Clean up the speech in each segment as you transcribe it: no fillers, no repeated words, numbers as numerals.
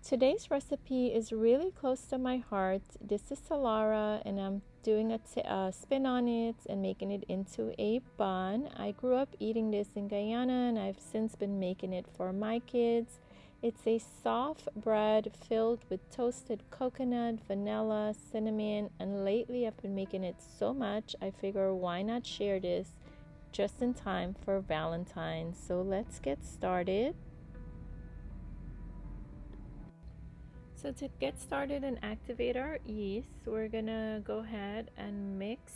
Today's recipe is really close to my heart. This is Salara, and I'm doing a spin on it and making it into a bun. I grew up eating this in Guyana, and I've since been making it for my kids. It's a soft bread filled with toasted coconut, vanilla, cinnamon, and lately I've been making it so much I figure why not share this just in time for Valentine. So let's get started. So to get started and activate our yeast, we're gonna go ahead and mix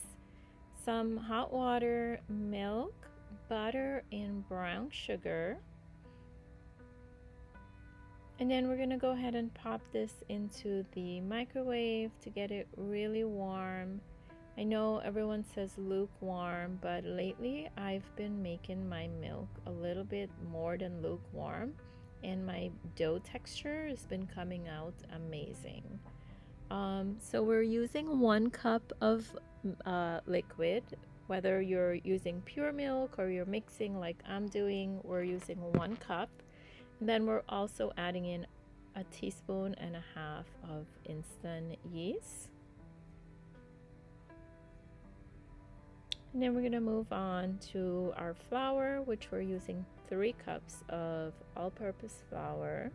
some hot water, milk, butter, and brown sugar. And then we're gonna go ahead and pop this into the microwave to get it really warm. I know everyone says lukewarm, but lately I've been making my milk a little bit more than lukewarm, and my dough texture has been coming out amazing. So we're using 1 cup of liquid. Whether you're using pure milk or you're mixing like I'm doing, we're using 1 cup. And then we're also adding in a teaspoon and a half of instant yeast. And then we're going to move on to our flour, which we're using 3 cups of all-purpose flour.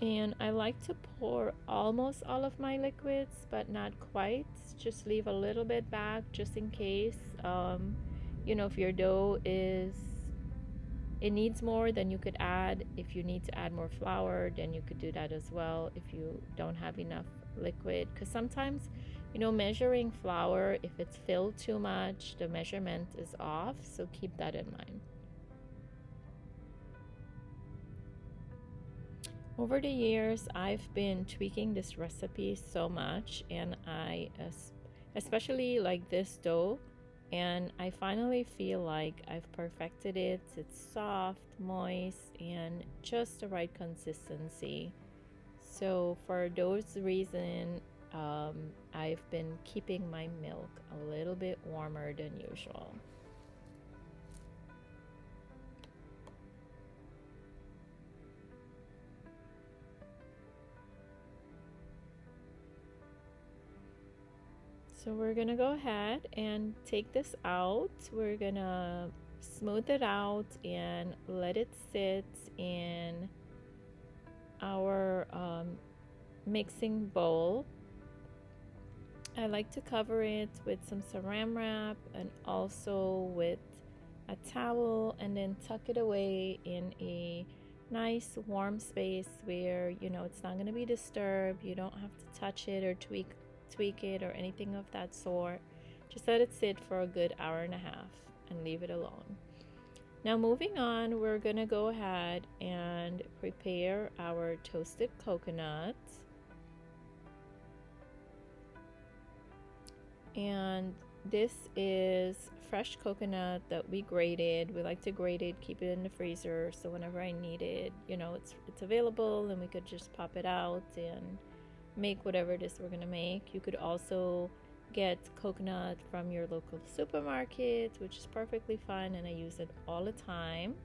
And I like to pour almost all of my liquids, but not quite. Just leave a little bit back just in case. If your dough it needs more, then you could add. If you need to add more flour, then you could do that as well if you don't have enough liquid. Because sometimes, measuring flour, if it's filled too much, the measurement is off. So keep that in mind. Over the years, I've been tweaking this recipe so much, and I especially like this dough, and I finally feel like I've perfected it. It's soft, moist, and just the right consistency. So for those reasons, I've been keeping my milk a little bit warmer than usual. So we're gonna go ahead and take this out. We're gonna smooth it out and let it sit in our mixing bowl. I like to cover it with some saran wrap and also with a towel, and then tuck it away in a nice warm space where it's not going to be disturbed. You don't have to touch it or tweak it or anything of that sort. Just let it sit for a good hour and a half and leave it alone. Now moving on, we're gonna go ahead and prepare our toasted coconut. And this is fresh coconut that we grated. We like to grate it, keep it in the freezer, so whenever I need it, it's available, and we could just pop it out and make whatever it is we're gonna make. You could also get coconut from your local supermarket, which is perfectly fine, and I use it all the time.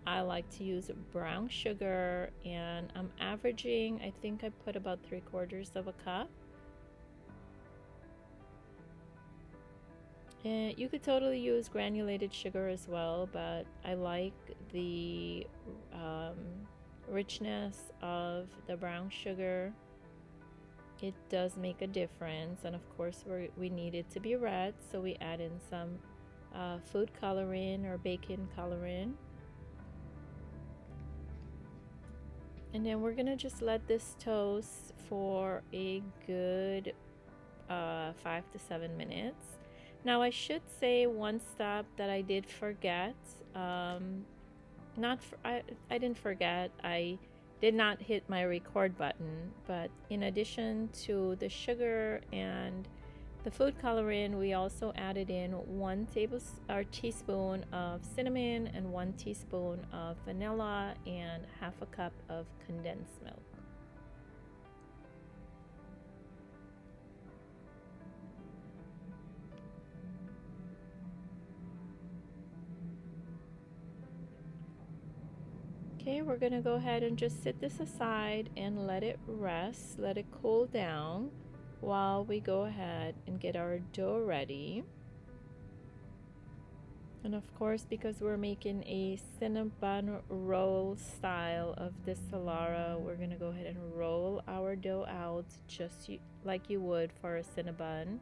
I like to use brown sugar, and I'm averaging, I think I put about 3/4 of a cup. And you could totally use granulated sugar as well, but I like the richness of the brown sugar. It does make a difference, and of course we need it to be red, so we add in some food coloring or baking coloring. And then we're gonna just let this toast for a good 5 to 7 minutes. Now I should say one step that I did forget. I didn't forget. I did not hit my record button, but in addition to the sugar and the food coloring, we also added in 1 teaspoon of cinnamon and 1 teaspoon of vanilla and half a cup of condensed milk. Okay, we're gonna go ahead and just sit this aside and let it rest, let it cool down while we go ahead and get our dough ready. And of course, because we're making a cinnamon roll style of this Salara, we're gonna go ahead and roll our dough out just like you would for a cinnabon.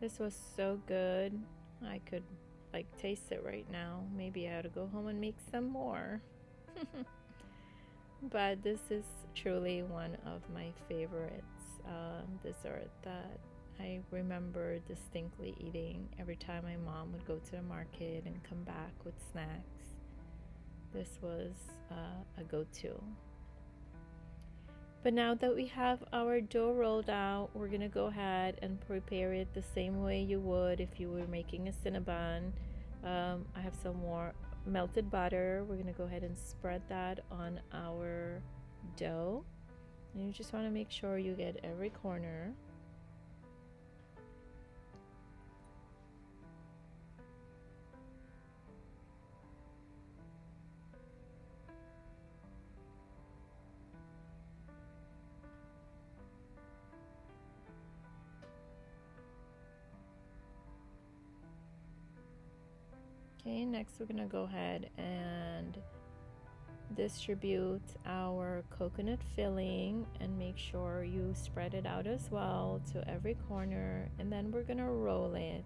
This was so good. I could like taste it right now. Maybe I ought to go home and make some more. But this is truly one of my favorites dessert that I remember distinctly eating every time my mom would go to the market and come back with snacks. This was a go-to. But now that we have our dough rolled out, we're gonna go ahead and prepare it the same way you would if you were making a cinnabon. I have some more melted butter. We're gonna go ahead and spread that on our dough. And you just wanna make sure you get every corner. Okay, next we're gonna go ahead and distribute our coconut filling and make sure you spread it out as well to every corner, and then we're gonna roll it.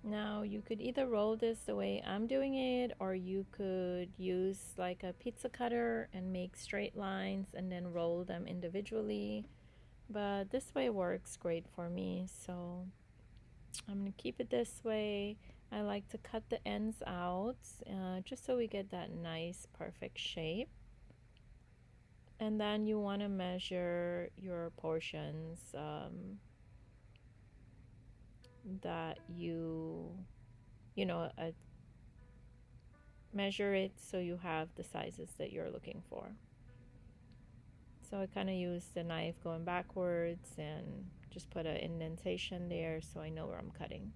Now you could either roll this the way I'm doing it, or you could use like a pizza cutter and make straight lines and then roll them individually. But this way works great for me, so I'm gonna keep it this way. I like to cut the ends out just so we get that nice perfect shape. And then you want to measure your portions that you know, measure it so you have the sizes that you're looking for. So I kind of use the knife going backwards and just put an indentation there so I know where I'm cutting.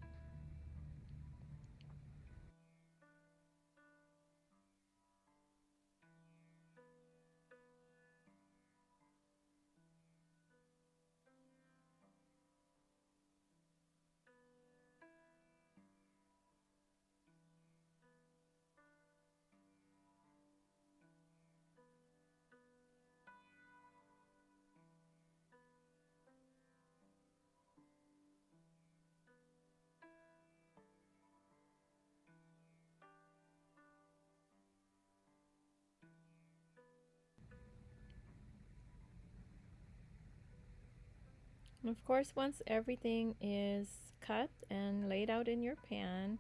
And of course, once everything is cut and laid out in your pan,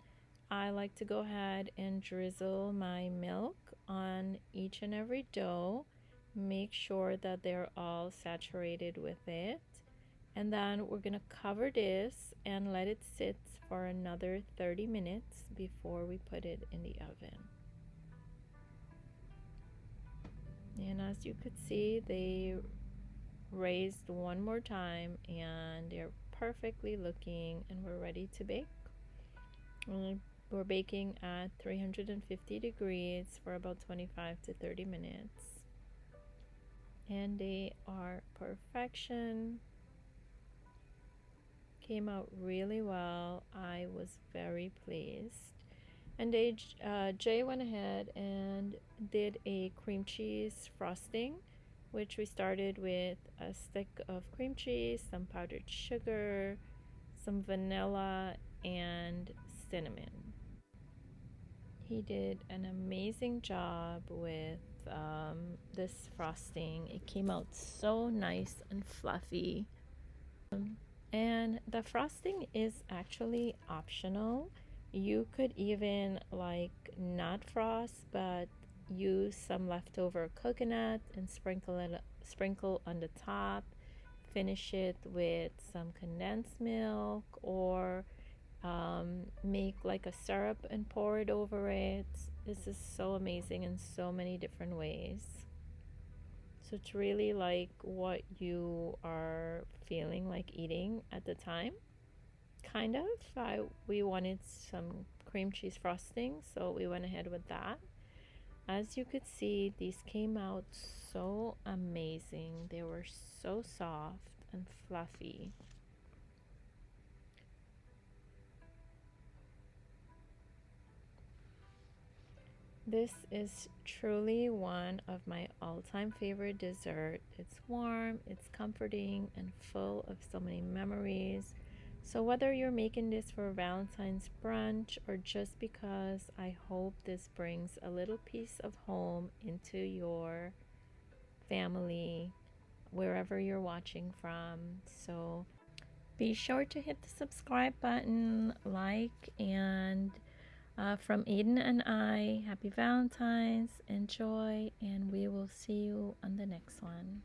I like to go ahead and drizzle my milk on each and every dough. Make sure that they're all saturated with it. And then we're going to cover this and let it sit for another 30 minutes before we put it in the oven. And as you could see, they raised one more time and they're perfectly looking, and we're ready to bake. We're baking at 350 degrees for about 25 to 30 minutes. And they are perfection. Came out really well. I was very pleased. And Jay went ahead and did a cream cheese frosting which we started with a stick of cream cheese, some powdered sugar, some vanilla, and cinnamon. He did an amazing job with this frosting. It came out so nice and fluffy. And the frosting is actually optional. You could even like not frost, but use some leftover coconut and sprinkle on the top. Finish it with some condensed milk, or make like a syrup and pour it over it. This is so amazing in so many different ways. So it's really like what you are feeling like eating at the time. Kind of. We wanted some cream cheese frosting, so we went ahead with that. As you could see, these came out so amazing. They were so soft and fluffy. This is truly one of my all-time favorite dessert. It's warm, it's comforting, and full of so many memories. So whether you're making this for Valentine's brunch or just because, I hope this brings a little piece of home into your family, wherever you're watching from. So be sure to hit the subscribe button, like, and from Aiden and I, happy Valentine's, enjoy, and we will see you on the next one.